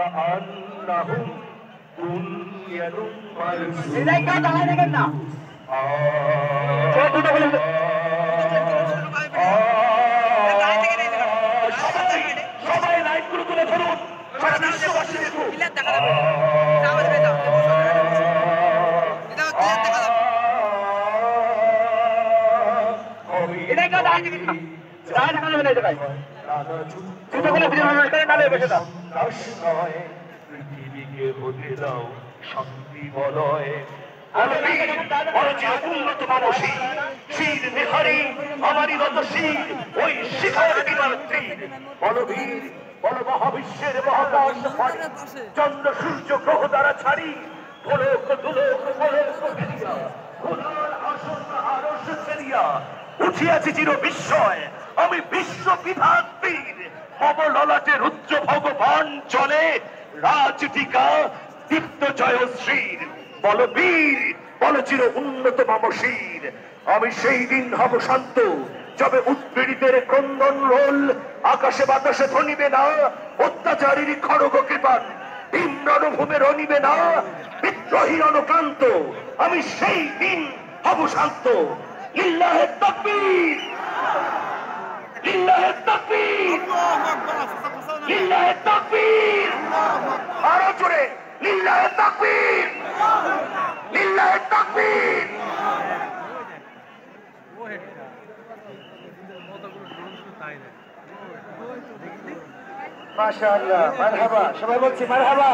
كأنهم بنيان مرصوص সবাই লাইটগুলো তুলে ধরুন, সারা বিশ্ববাসী দেখুন। পৃথিবীকে হতে দাও শান্তি বলয়, উন্নত মানসী শীল নেহারি আমারই রতশীল ওই শিখার বিমাত্রী বলবীর বল মহাবিশ্বের মহাকাশ ফাড়ি চন্দ্র সূর্য গ্রহ দ্বারা ছাড়ি গোলক দুলক গোলক ফেরিয়া খোদার আসন আরশ ফেরিয়া উঠিয়াছি চির বিস্ময় আমি বিশ্ব বিভাগ বীর মম ললাটে রুদ্র ভগবান চলে রাজটিকা দীপ্ত জয়শ্রীর বলবীর বল চির উন্নত মামশীর আমি সেই দিন হব শান্ত যবে উৎপীড়িতের ক্রন্দন রোল আকাশে বাতাসে ধ্বনিবে না অত্যাচারীর খড়গ কৃপান ভীম রণভূমে রনিবে না বিদ্রোহী রণক্রান্ত আমি সেই দিন হব শান্ত লিল্লাহে তাকবীর লিল্লাহে তাকবীর লিল্লাহে তাকবীর আরো জোরে লিল্লাহে তাকবীর লিল্লাহে তাকবীর। মাশাআল্লাহ মারহাবা সবাই বলছি মারহাবা।